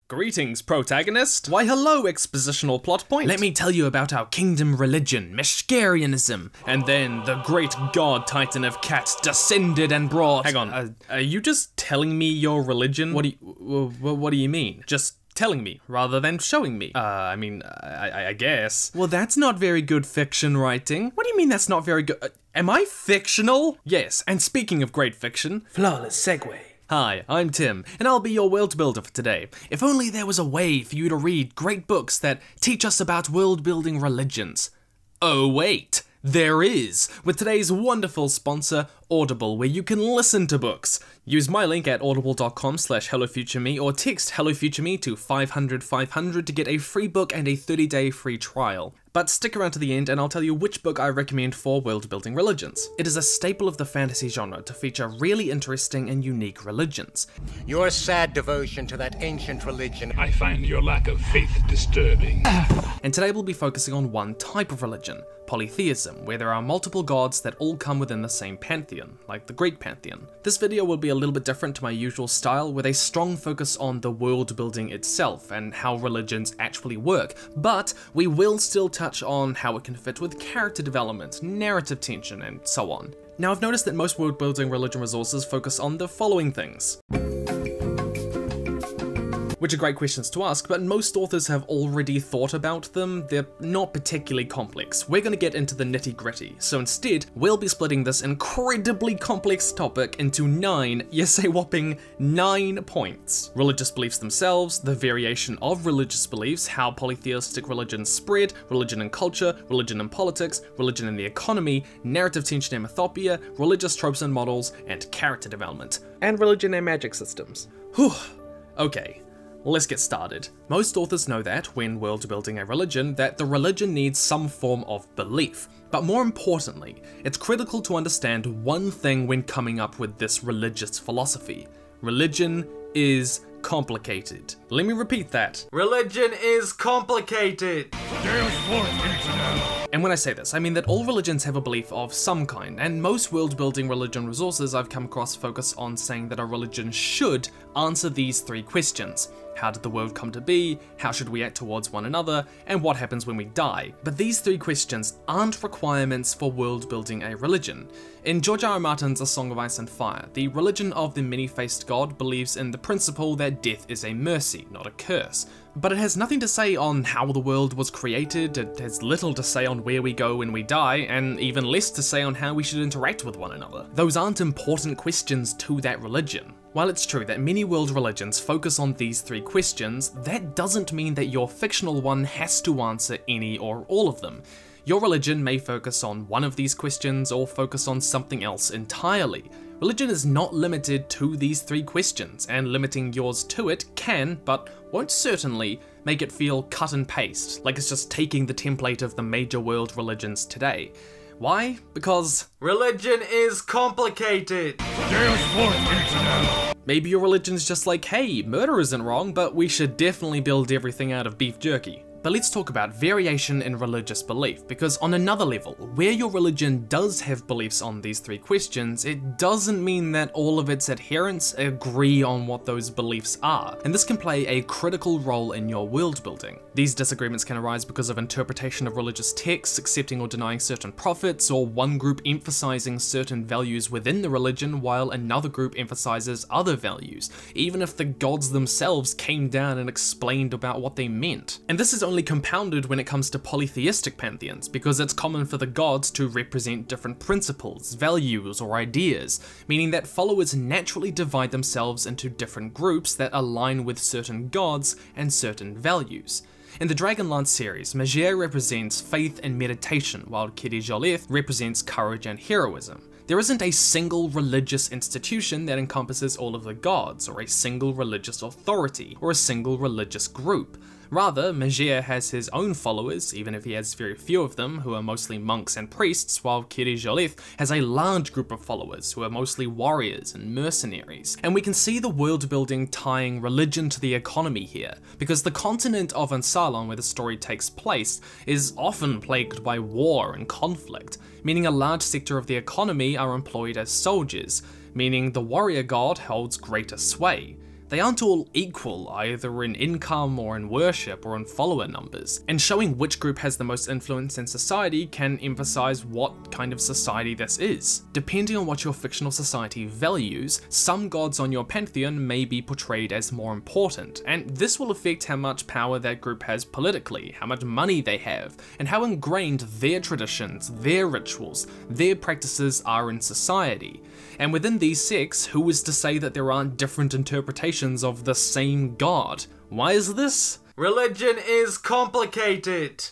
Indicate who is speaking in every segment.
Speaker 1: Greetings, protagonist! Why hello, expositional plot point! Let me tell you about our kingdom religion, Meshkarianism, and then the great god titan of cats descended and brought— Hang on, are you just telling me your religion? What do you mean? Just telling me, rather than showing me. I guess. Well, that's not very good fiction writing. What do you mean that's not very good? Am I fictional? Yes, and speaking of great fiction—
Speaker 2: Flawless segue.
Speaker 1: Hi, I'm Tim, and I'll be your world builder for today. If only there was a way for you to read great books that teach us about world building religions. Oh wait, there is, with today's wonderful sponsor, Audible, where you can listen to books. Use my link at audible.com/HelloFutureMe or text HelloFutureMe to 500 to get a free book and a 30-day free trial. But stick around to the end and I'll tell you which book I recommend for world-building religions. It is a staple of the fantasy genre to feature really interesting and unique religions.
Speaker 3: Your sad devotion to that ancient religion.
Speaker 4: I find your lack of faith disturbing.
Speaker 1: And today we'll be focusing on one type of religion, polytheism, where there are multiple gods that all come within the same pantheon, like the Greek pantheon. This video will be a little bit different to my usual style, with a strong focus on the world building itself and how religions actually work, but we will still touch on how it can fit with character development, narrative tension, and so on. Now, I've noticed that most world building religion resources focus on the following things, which are great questions to ask, but most authors have already thought about them. They're not particularly complex. We're going to get into the nitty-gritty, so instead, we'll be splitting this incredibly complex topic into 9, yes, a whopping 9 points. Religious beliefs themselves, the variation of religious beliefs, how polytheistic religions spread, religion and culture, religion and politics, religion and the economy, narrative tension and mythopoeia, religious tropes and models, and character development, and religion and magic systems. Whew, okay. Let's get started. Most authors know that, when world building a religion, that the religion needs some form of belief. But more importantly, it's critical to understand one thing when coming up with this religious philosophy. Religion is complicated. Let me repeat that. Religion is complicated! And when I say this, I mean that all religions have a belief of some kind, and most world-building religion resources I've come across focus on saying that a religion should answer these 3 questions. How did the world come to be? How should we act towards one another? And what happens when we die? But these 3 questions aren't requirements for world-building a religion. In George R. R. Martin's A Song of Ice and Fire, the religion of the many-faced god believes in the principle that death is a mercy, not a curse. But it has nothing to say on how the world was created, it has little to say on where we go when we die, and even less to say on how we should interact with one another. Those aren't important questions to that religion. While it's true that many world religions focus on these 3 questions, that doesn't mean that your fictional one has to answer any or all of them. Your religion may focus on one of these questions or focus on something else entirely. Religion is not limited to these 3 questions, and limiting yours to it can, but won't certainly, make it feel cut and paste, like it's just taking the template of the major world religions today. Why? Because religion is complicated! Maybe your religion's just like, hey, murder isn't wrong, but we should definitely build everything out of beef jerky. But let's talk about variation in religious belief, because on another level, where your religion does have beliefs on these 3 questions, it doesn't mean that all of its adherents agree on what those beliefs are, and this can play a critical role in your world building. These disagreements can arise because of interpretation of religious texts, accepting or denying certain prophets, or one group emphasizing certain values within the religion while another group emphasizes other values, even if the gods themselves came down and explained about what they meant. And this is only compounded when it comes to polytheistic pantheons, because it's common for the gods to represent different principles, values, or ideas, meaning that followers naturally divide themselves into different groups that align with certain gods and certain values. In the Dragonlance series, Magier represents faith and meditation, while Kiri-Jolith represents courage and heroism. There isn't a single religious institution that encompasses all of the gods, or a single religious authority, or a single religious group. Rather, Magier has his own followers, even if he has very few of them, who are mostly monks and priests, while Kiri-Jolith has a large group of followers, who are mostly warriors and mercenaries. And we can see the world building tying religion to the economy here, because the continent of Ansalon, where the story takes place, is often plagued by war and conflict, meaning a large sector of the economy are employed as soldiers, meaning the warrior god holds greater sway. They aren't all equal, either in income or in worship or in follower numbers, and showing which group has the most influence in society can emphasize what kind of society this is. Depending on what your fictional society values, some gods on your pantheon may be portrayed as more important, and this will affect how much power that group has politically, how much money they have, and how ingrained their traditions, their rituals, their practices are in society. And within these sects, who is to say that there aren't different interpretations of the same god? Why is this? Religion is complicated!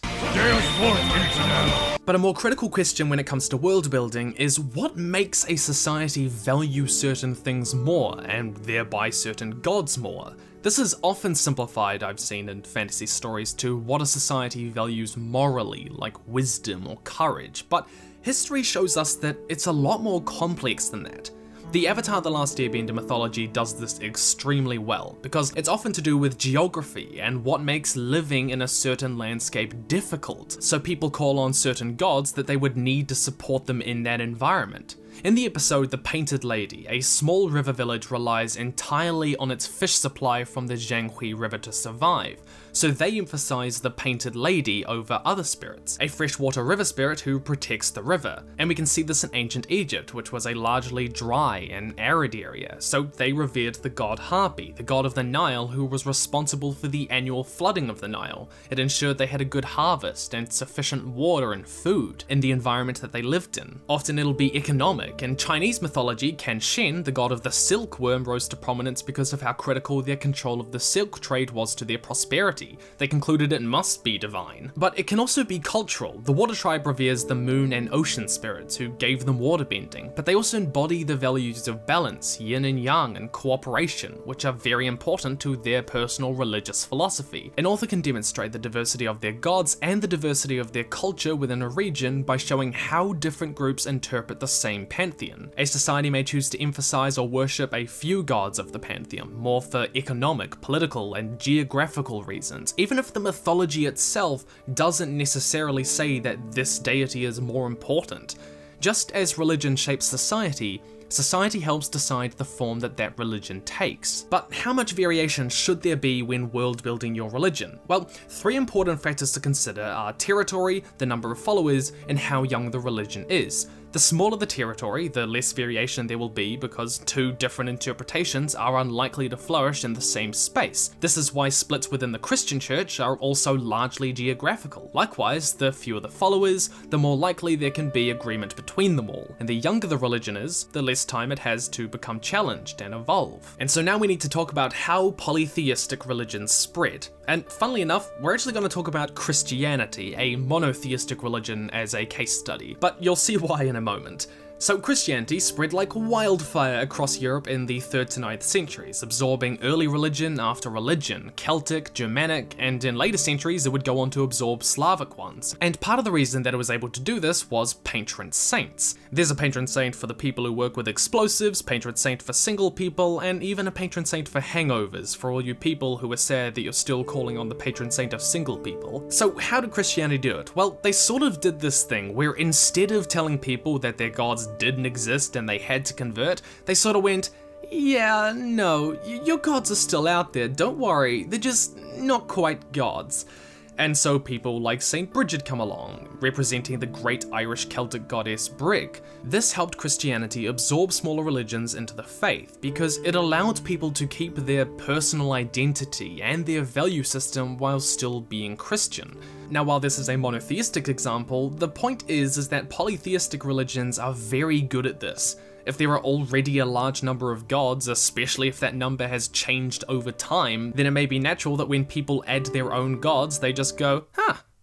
Speaker 1: But a more critical question when it comes to world building is what makes a society value certain things more, and thereby certain gods more? This is often simplified, I've seen in fantasy stories, to what a society values morally, like wisdom or courage, but history shows us that it's a lot more complex than that. The Avatar: The Last Airbender mythology does this extremely well, because it's often to do with geography and what makes living in a certain landscape difficult, so people call on certain gods that they would need to support them in that environment. In the episode The Painted Lady, a small river village relies entirely on its fish supply from the Jianghui River to survive, so they emphasize the Painted Lady over other spirits, a freshwater river spirit who protects the river. And we can see this in ancient Egypt, which was a largely dry and arid area, so they revered the god Hapi, the god of the Nile, who was responsible for the annual flooding of the Nile. It ensured they had a good harvest and sufficient water and food in the environment that they lived in. Often it'll be economic. In Chinese mythology, Canshen, the god of the silkworm, rose to prominence because of how critical their control of the silk trade was to their prosperity. They concluded it must be divine. But it can also be cultural. The water tribe reveres the moon and ocean spirits who gave them water bending, but they also embody the values of balance, yin and yang, and cooperation, which are very important to their personal religious philosophy. An author can demonstrate the diversity of their gods and the diversity of their culture within a region by showing how different groups interpret the same pantheon. A society may choose to emphasize or worship a few gods of the pantheon, more for economic, political, and geographical reasons, even if the mythology itself doesn't necessarily say that this deity is more important. Just as religion shapes society, society helps decide the form that that religion takes. But how much variation should there be when world building your religion? Well, three important factors to consider are territory, the number of followers, and how young the religion is. The smaller the territory, the less variation there will be because two different interpretations are unlikely to flourish in the same space. This is why splits within the Christian church are also largely geographical. Likewise, the fewer the followers, the more likely there can be agreement between them all. And the younger the religion is, the less time it has to become challenged and evolve. And so now we need to talk about how polytheistic religions spread. And funnily enough, we're actually going to talk about Christianity, a monotheistic religion, as a case study, but you'll see why in a moment. So Christianity spread like wildfire across Europe in the 3rd to 9th centuries, absorbing early religion after religion, Celtic, Germanic, and in later centuries it would go on to absorb Slavic ones. And part of the reason that it was able to do this was patron saints. There's a patron saint for the people who work with explosives, patron saint for single people, and even a patron saint for hangovers, for all you people who are sad that you're still calling on the patron saint of single people. So how did Christianity do it? Well, they sort of did this thing where instead of telling people that their gods didn't exist and they had to convert, they sort of went, yeah, no, your gods are still out there, don't worry, they're just not quite gods. And so people like Saint Bridget come along, representing the great Irish Celtic goddess Brig. This helped Christianity absorb smaller religions into the faith, because it allowed people to keep their personal identity and their value system while still being Christian. Now, while this is a monotheistic example, the point is that polytheistic religions are very good at this. If there are already a large number of gods, especially if that number has changed over time, then it may be natural that when people add their own gods, they just go,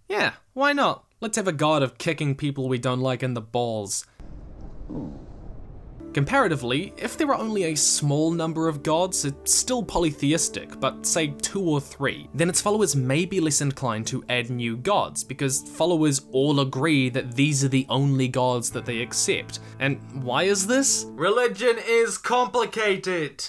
Speaker 1: yeah, why not? Let's have a god of kicking people we don't like in the balls. Comparatively, if there are only a small number of gods, it's still polytheistic, but say 2 or 3, then its followers may be less inclined to add new gods, because followers all agree that these are the only gods that they accept. And why is this? Religion is complicated!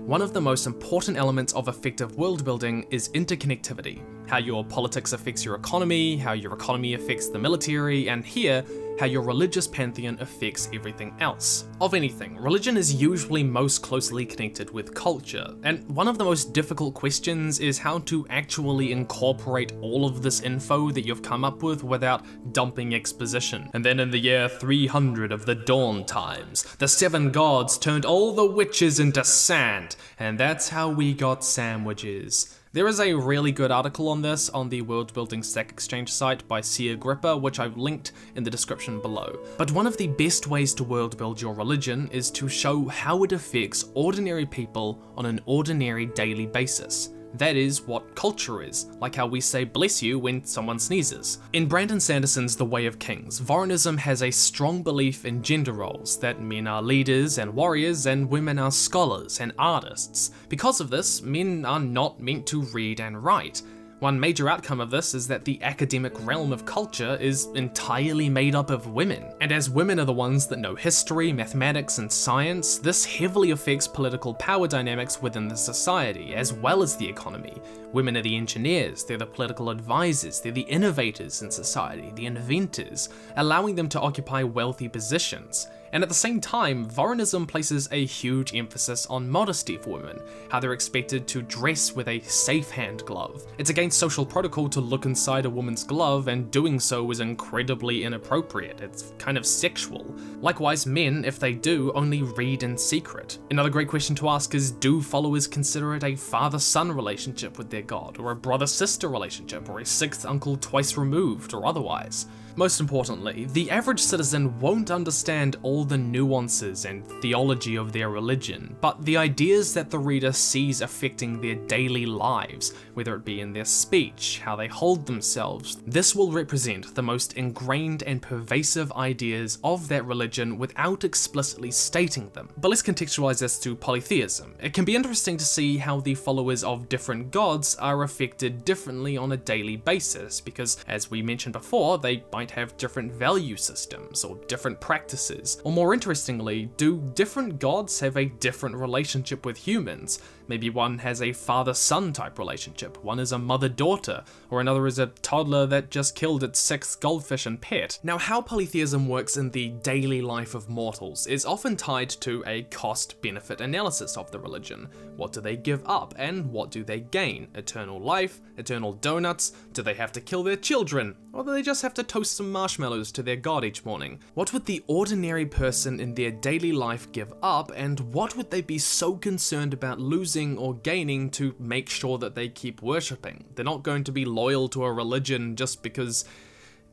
Speaker 1: One of the most important elements of effective world building is interconnectivity. How your politics affects your economy, how your economy affects the military, and here, how your religious pantheon affects everything else. Of anything, religion is usually most closely connected with culture, and one of the most difficult questions is how to actually incorporate all of this info that you've come up with without dumping exposition. And then in the year 300 of the dawn times, the 7 gods turned all the witches into sand, and that's how we got sandwiches. There is a really good article on this on the Worldbuilding Stack Exchange site by C. Agrippa, which I've linked in the description below. But one of the best ways to world build your religion is to show how it affects ordinary people on an ordinary daily basis. That is what culture is, like how we say bless you when someone sneezes. In Brandon Sanderson's The Way of Kings, Voranism has a strong belief in gender roles, that men are leaders and warriors and women are scholars and artists. Because of this, men are not meant to read and write. One major outcome of this is that the academic realm of culture is entirely made up of women. And as women are the ones that know history, mathematics, and science, this heavily affects political power dynamics within the society, as well as the economy. Women are the engineers, they're the political advisors, they're the innovators in society, the inventors, allowing them to occupy wealthy positions. And at the same time, Voranism places a huge emphasis on modesty for women, how they're expected to dress with a safe hand glove. It's against social protocol to look inside a woman's glove, and doing so is incredibly inappropriate. It's kind of sexual. Likewise, men, if they do, only read in secret. Another great question to ask is, do followers consider it a father-son relationship with their god, or a brother-sister relationship, or a sixth uncle twice removed, or otherwise? Most importantly, the average citizen won't understand all the nuances and theology of their religion, but the ideas that the reader sees affecting their daily lives, whether it be in their speech, how they hold themselves, this will represent the most ingrained and pervasive ideas of that religion without explicitly stating them. But let's contextualize this to polytheism. It can be interesting to see how the followers of different gods are affected differently on a daily basis, because as we mentioned before, they might have different value systems or different practices. Or more interestingly, do different gods have a different relationship with humans? Maybe one has a father-son type relationship, one is a mother-daughter, or another is a toddler that just killed its 6th goldfish and pet. Now, how polytheism works in the daily life of mortals is often tied to a cost-benefit analysis of the religion. What do they give up, and what do they gain? Eternal life? Eternal donuts? Do they have to kill their children? Or do they just have to toast some marshmallows to their god each morning? What would the ordinary person in their daily life give up, and what would they be so concerned about losing or gaining to make sure that they keep worshipping? They're not going to be loyal to a religion just because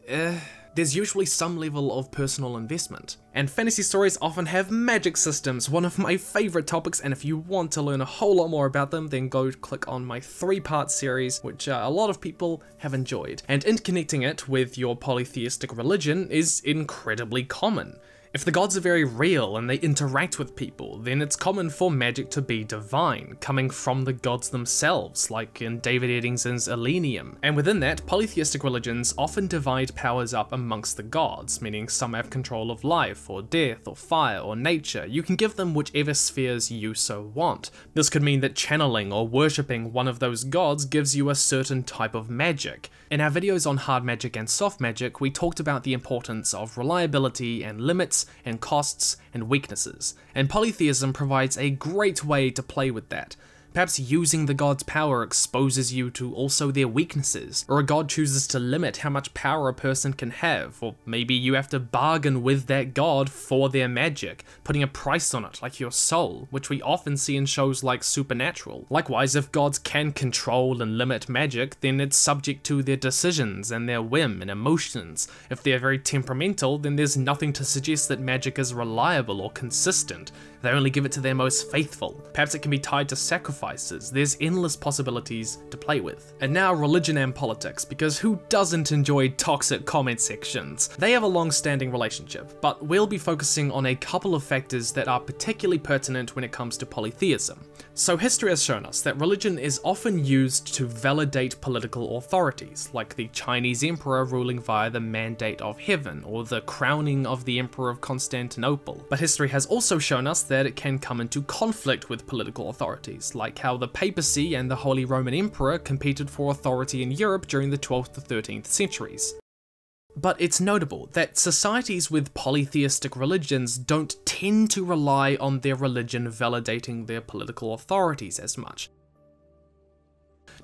Speaker 1: there's usually some level of personal investment. And fantasy stories often have magic systems, one of my favorite topics, and if you want to learn a whole lot more about them, then go click on my 3-part series, which a lot of people have enjoyed. And interconnecting it with your polytheistic religion is incredibly common. If the gods are very real and they interact with people, then it's common for magic to be divine, coming from the gods themselves, like in David Eddington's Elenium. And within that, polytheistic religions often divide powers up amongst the gods, meaning some have control of life, or death, or fire, or nature. You can give them whichever spheres you so want. This could mean that channeling or worshipping one of those gods gives you a certain type of magic. In our videos on hard magic and soft magic, we talked about the importance of reliability and limits and costs and weaknesses, and polytheism provides a great way to play with that. Perhaps using the god's power exposes you to also their weaknesses, or a god chooses to limit how much power a person can have, or maybe you have to bargain with that god for their magic, putting a price on it like your soul, which we often see in shows like Supernatural. Likewise, if gods can control and limit magic, then it's subject to their decisions and their whim and emotions. If they're very temperamental, then there's nothing to suggest that magic is reliable or consistent. They only give it to their most faithful. Perhaps it can be tied to sacrifices. There's endless possibilities to play with. And now religion and politics, because who doesn't enjoy toxic comment sections? They have a long-standing relationship, but we'll be focusing on a couple of factors that are particularly pertinent when it comes to polytheism. So history has shown us that religion is often used to validate political authorities, like the Chinese emperor ruling via the mandate of heaven, or the crowning of the emperor of Constantinople. But history has also shown us that it can come into conflict with political authorities, like how the papacy and the Holy Roman Emperor competed for authority in Europe during the 12th to 13th centuries. But it's notable that societies with polytheistic religions don't tend to rely on their religion validating their political authorities as much,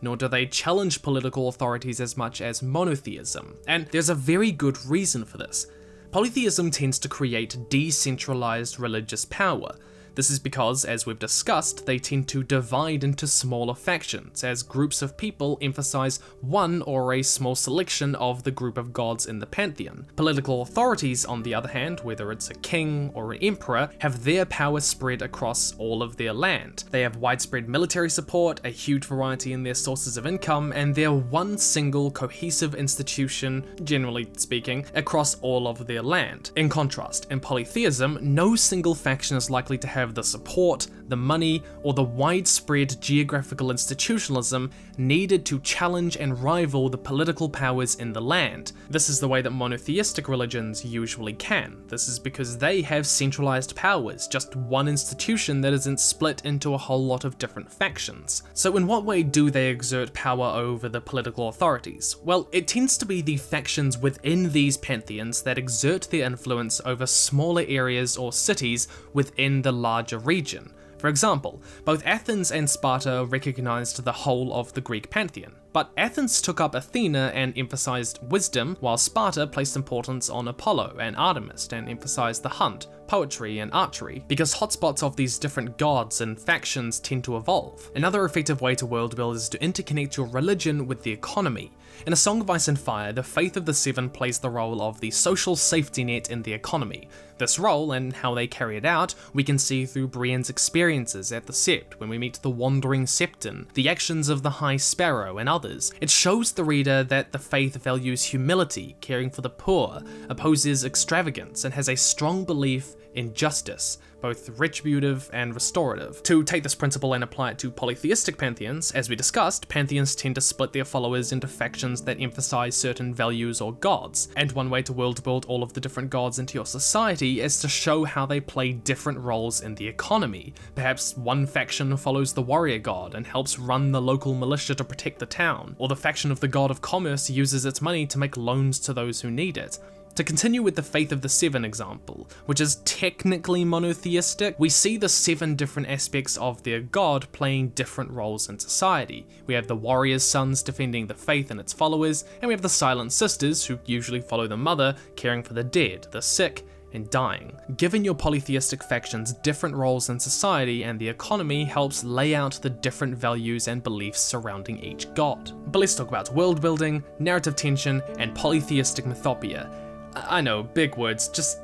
Speaker 1: nor do they challenge political authorities as much as monotheism, and there's a very good reason for this. Polytheism tends to create decentralized religious power. This is because, as we've discussed, they tend to divide into smaller factions, as groups of people emphasize one or a small selection of the group of gods in the pantheon. Political authorities, on the other hand, whether it's a king or an emperor, have their power spread across all of their land. They have widespread military support, a huge variety in their sources of income, and they're one single cohesive institution, generally speaking, across all of their land. In contrast, in polytheism, no single faction is likely to have the support, the money, or the widespread geographical institutionalism needed to challenge and rival the political powers in the land. This is the way that monotheistic religions usually can. This is because they have centralized powers, just one institution that isn't split into a whole lot of different factions. So in what way do they exert power over the political authorities? Well, it tends to be the factions within these pantheons that exert their influence over smaller areas or cities within the larger region. For example, both Athens and Sparta recognized the whole of the Greek pantheon, but Athens took up Athena and emphasized wisdom, while Sparta placed importance on Apollo and Artemis and emphasized the hunt, poetry, and archery, because hotspots of these different gods and factions tend to evolve. Another effective way to world build is to interconnect your religion with the economy. In A Song of Ice and Fire, the Faith of the Seven plays the role of the social safety net in the economy. This role, and how they carry it out, we can see through Brienne's experiences at the Sept when we meet the Wandering Septon, the actions of the High Sparrow, and others. It shows the reader that the faith values humility, caring for the poor, opposes extravagance, and has a strong belief in justice, both retributive and restorative. To take this principle and apply it to polytheistic pantheons, as we discussed, pantheons tend to split their followers into factions that emphasize certain values or gods, and one way to world build all of the different gods into your society is to show how they play different roles in the economy. Perhaps one faction follows the warrior god and helps run the local militia to protect the town, or the faction of the god of commerce uses its money to make loans to those who need it. To continue with the Faith of the Seven example, which is technically monotheistic, we see the 7 different aspects of their god playing different roles in society. We have the warrior's sons defending the faith and its followers, and we have the silent sisters, who usually follow the mother, caring for the dead, the sick, and dying. Giving your polytheistic factions different roles in society and the economy helps lay out the different values and beliefs surrounding each god. But let's talk about world building, narrative tension, and polytheistic mythopoeia. I know, big words, just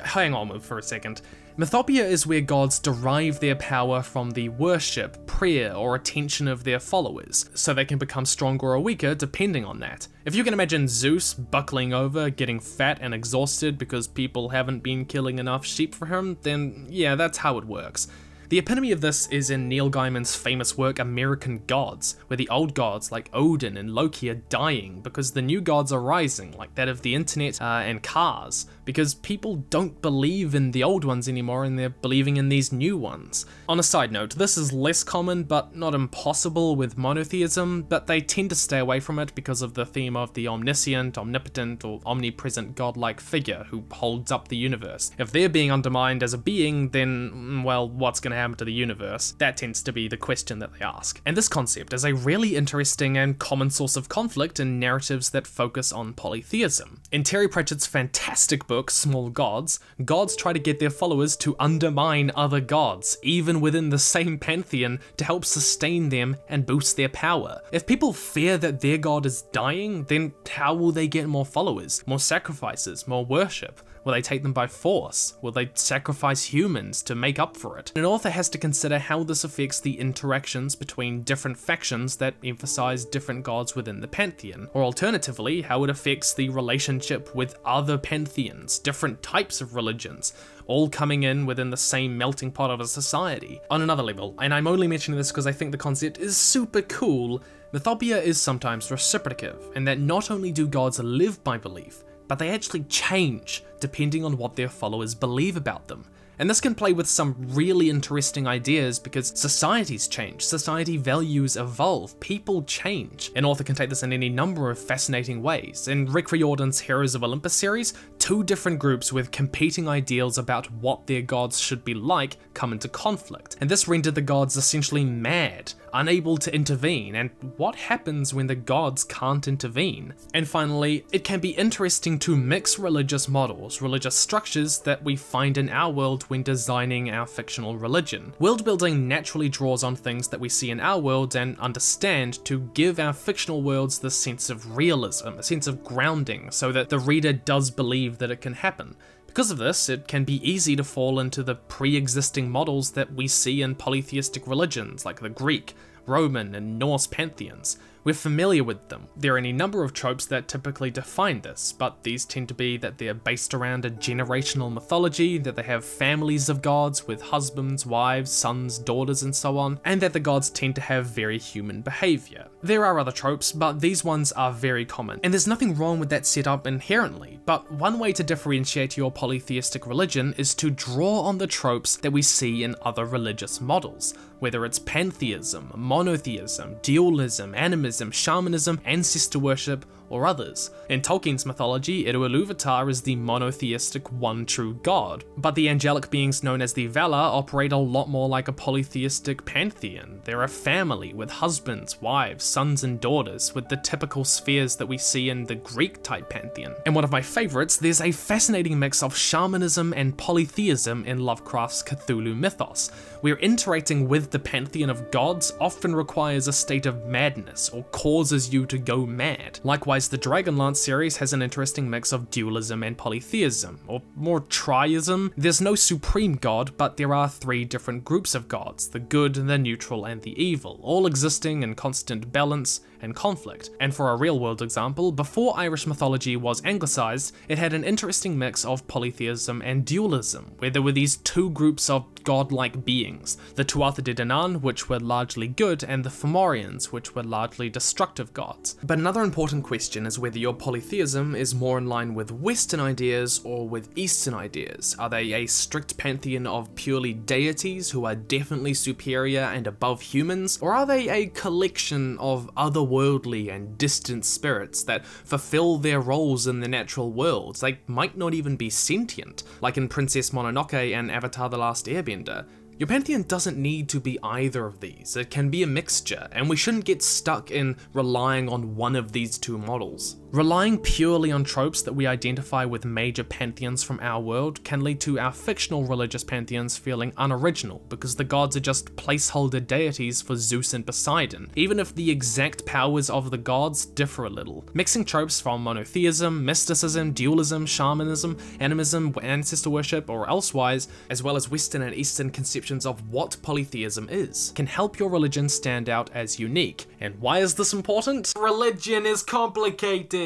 Speaker 1: hang on for a second. Mythopoeia is where gods derive their power from the worship, prayer, or attention of their followers, so they can become stronger or weaker depending on that. If you can imagine Zeus buckling over, getting fat and exhausted because people haven't been killing enough sheep for him, then yeah, that's how it works. The epitome of this is in Neil Gaiman's famous work American Gods, where the old gods like Odin and Loki are dying because the new gods are rising, like that of the internet and cars, because people don't believe in the old ones anymore and they're believing in these new ones. On a side note, this is less common but not impossible with monotheism, but they tend to stay away from it because of the theme of the omniscient, omnipotent, or omnipresent godlike figure who holds up the universe. If they're being undermined as a being, then, well, what's going to happen to the universe? That tends to be the question that they ask. And this concept is a really interesting and common source of conflict in narratives that focus on polytheism. In Terry Pratchett's fantastic book, Small Gods, gods try to get their followers to undermine other gods, even within the same pantheon, to help sustain them and boost their power. If people fear that their god is dying, then how will they get more followers, more sacrifices, more worship? Will they take them by force? Will they sacrifice humans to make up for it? An author has to consider how this affects the interactions between different factions that emphasize different gods within the pantheon, or alternatively, how it affects the relationship with other pantheons, different types of religions, all coming in within the same melting pot of a society. On another level, and I'm only mentioning this because I think the concept is super cool, mythopoeia is sometimes reciprocative, in that not only do gods live by belief, but they actually change depending on what their followers believe about them. And this can play with some really interesting ideas because societies change, society values evolve, people change. An author can take this in any number of fascinating ways. In Rick Riordan's Heroes of Olympus series, two different groups with competing ideals about what their gods should be like come into conflict, and this rendered the gods essentially mad, unable to intervene, and what happens when the gods can't intervene. And finally, it can be interesting to mix religious models, religious structures that we find in our world when designing our fictional religion. World building naturally draws on things that we see in our world and understand to give our fictional worlds this sense of realism, a sense of grounding, so that the reader does believe that it can happen. Because of this, it can be easy to fall into the pre-existing models that we see in polytheistic religions like the Greek, Roman, and Norse pantheons. We're familiar with them. There are any number of tropes that typically define this, but these tend to be that they're based around a generational mythology, that they have families of gods with husbands, wives, sons, daughters, and so on, and that the gods tend to have very human behavior. There are other tropes, but these ones are very common, and there's nothing wrong with that setup inherently, but one way to differentiate your polytheistic religion is to draw on the tropes that we see in other religious models, whether it's pantheism, monotheism, dualism, animism, shamanism, ancestor worship, or others. In Tolkien's mythology, Iluvatar is the monotheistic one true god, but the angelic beings known as the Valar operate a lot more like a polytheistic pantheon. They're a family with husbands, wives, sons, and daughters, with the typical spheres that we see in the Greek-type pantheon. And one of my favorites, there's a fascinating mix of shamanism and polytheism in Lovecraft's Cthulhu mythos, where interacting with the pantheon of gods often requires a state of madness or causes you to go mad. Likewise, the Dragonlance series has an interesting mix of dualism and polytheism, or more triism. There's no supreme god, but there are three different groups of gods, the good, the neutral, and the evil, all existing in constant balance and conflict. And for a real-world example, before Irish mythology was anglicised, it had an interesting mix of polytheism and dualism, where there were these two groups of godlike beings, the Tuatha De Danann, which were largely good, and the Fomorians, which were largely destructive gods. But another important question is whether your polytheism is more in line with Western ideas or with Eastern ideas. Are they a strict pantheon of purely deities who are definitely superior and above humans, or are they a collection of otherworldly and distant spirits that fulfill their roles in the natural worlds? They might not even be sentient, like in Princess Mononoke and Avatar: The Last Airbender. Your pantheon doesn't need to be either of these, it can be a mixture, and we shouldn't get stuck in relying on one of these two models. Relying purely on tropes that we identify with major pantheons from our world can lead to our fictional religious pantheons feeling unoriginal, because the gods are just placeholder deities for Zeus and Poseidon, even if the exact powers of the gods differ a little. Mixing tropes from monotheism, mysticism, dualism, shamanism, animism, ancestor worship, or elsewise, as well as Western and Eastern conceptions of what polytheism is, can help your religion stand out as unique. And why is this important? Religion is complicated!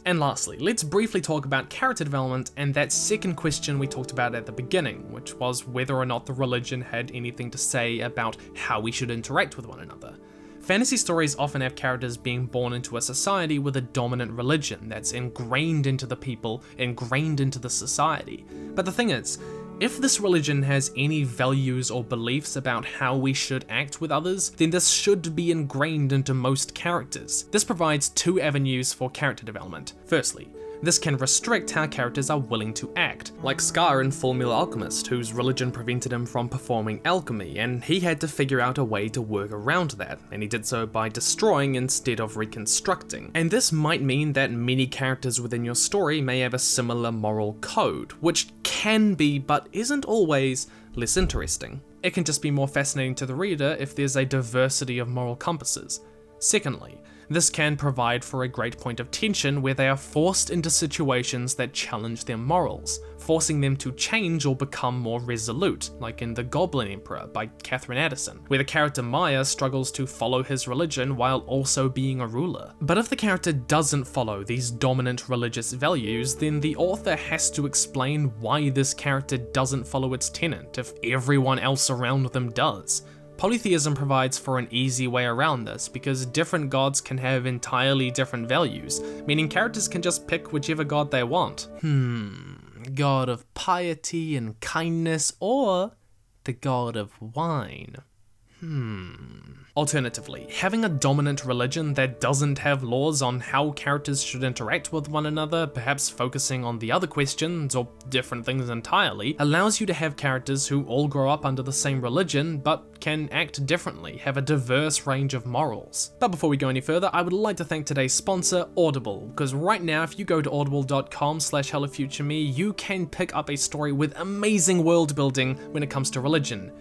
Speaker 1: And lastly, let's briefly talk about character development and that second question we talked about at the beginning, which was whether or not the religion had anything to say about how we should interact with one another. Fantasy stories often have characters being born into a society with a dominant religion that's ingrained into the people, ingrained into the society. But the thing is, if this religion has any values or beliefs about how we should act with others, then this should be ingrained into most characters. This provides two avenues for character development. Firstly, this can restrict how characters are willing to act, like Scar in Fullmetal Alchemist, whose religion prevented him from performing alchemy, and he had to figure out a way to work around that, and he did so by destroying instead of reconstructing. And this might mean that many characters within your story may have a similar moral code, which can be, but isn't always, less interesting. It can just be more fascinating to the reader if there's a diversity of moral compasses. Secondly, this can provide for a great point of tension where they are forced into situations that challenge their morals, forcing them to change or become more resolute, like in The Goblin Emperor by Catherine Addison, where the character Maya struggles to follow his religion while also being a ruler. But if the character doesn't follow these dominant religious values, then the author has to explain why this character doesn't follow its tenet if everyone else around them does. Polytheism provides for an easy way around this because different gods can have entirely different values, meaning characters can just pick whichever god they want. God of piety and kindness, or the god of wine? Alternatively, having a dominant religion that doesn't have laws on how characters should interact with one another, perhaps focusing on the other questions or different things entirely, allows you to have characters who all grow up under the same religion but can act differently, have a diverse range of morals. But before we go any further, I would like to thank today's sponsor, Audible, because right now if you go to audible.com/HelloFutureMe, you can pick up a story with amazing world building when it comes to religion.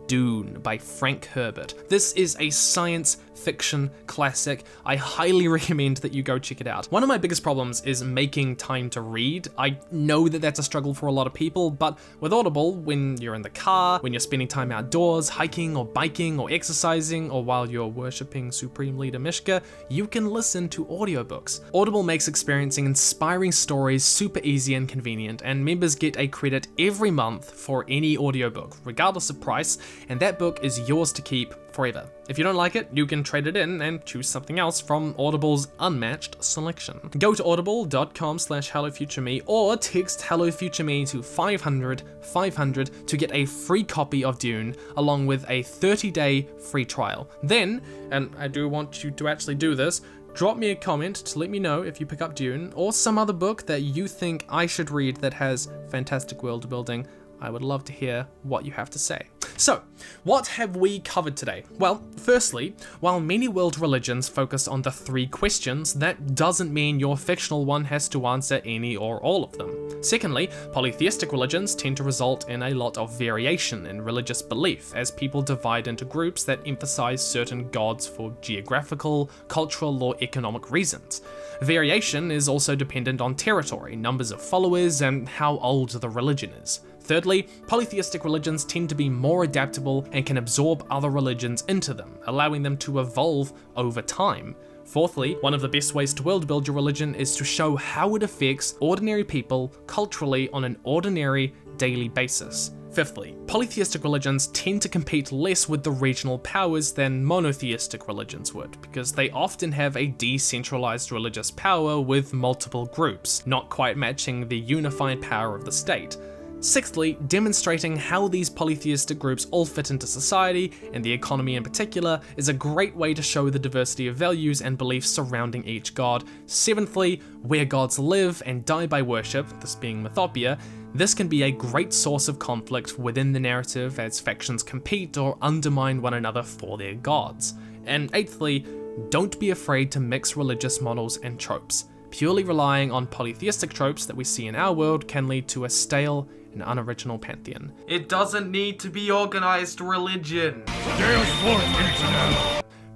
Speaker 1: Dune by Frank Herbert. This is a science fiction classic. I highly recommend that you go check it out. One of my biggest problems is making time to read. I know that that's a struggle for a lot of people, but with Audible, when you're in the car, when you're spending time outdoors, hiking or biking or exercising, or while you're worshipping Supreme Leader Mishka, you can listen to audiobooks. Audible makes experiencing inspiring stories super easy and convenient, and members get a credit every month for any audiobook, regardless of price, and that book is yours to keep forever. If you don't like it, you can trade it in and choose something else from Audible's unmatched selection. Go to audible.com/HelloFutureMe or text HelloFutureMe to 500 to get a free copy of Dune along with a 30-day free trial. Then, and I do want you to actually do this, drop me a comment to let me know if you pick up Dune or some other book that you think I should read that has fantastic world building. I would love to hear what you have to say. So, what have we covered today? Well, firstly, while many world religions focus on the 3 questions, that doesn't mean your fictional one has to answer any or all of them. Secondly, polytheistic religions tend to result in a lot of variation in religious belief, as people divide into groups that emphasize certain gods for geographical, cultural, or economic reasons. Variation is also dependent on territory, numbers of followers, and how old the religion is. Thirdly, polytheistic religions tend to be more adaptable and can absorb other religions into them, allowing them to evolve over time. Fourthly, one of the best ways to world build your religion is to show how it affects ordinary people culturally on an ordinary daily basis. Fifthly, polytheistic religions tend to compete less with the regional powers than monotheistic religions would, because they often have a decentralized religious power with multiple groups, not quite matching the unified power of the state. Sixthly, demonstrating how these polytheistic groups all fit into society, and the economy in particular, is a great way to show the diversity of values and beliefs surrounding each god. Seventhly, where gods live and die by worship, this being MYTHOPOIEA, this can be a great source of conflict within the narrative as factions compete or undermine one another for their gods. And eighthly, don't be afraid to mix religious models and tropes. Purely relying on polytheistic tropes that we see in our world can lead to a stale and unoriginal pantheon. It doesn't need to be organized religion.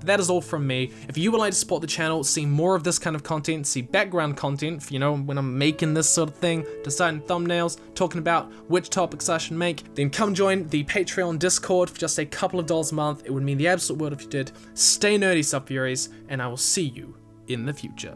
Speaker 1: That is all from me. If you would like to support the channel, see more of this kind of content, see background content, for, you know, when I'm making this sort of thing, deciding thumbnails, talking about which topics I should make, then come join the Patreon Discord for just a couple of dollars a month. It would mean the absolute world if you did. Stay nerdy, Subfuries, and I will see you in the future.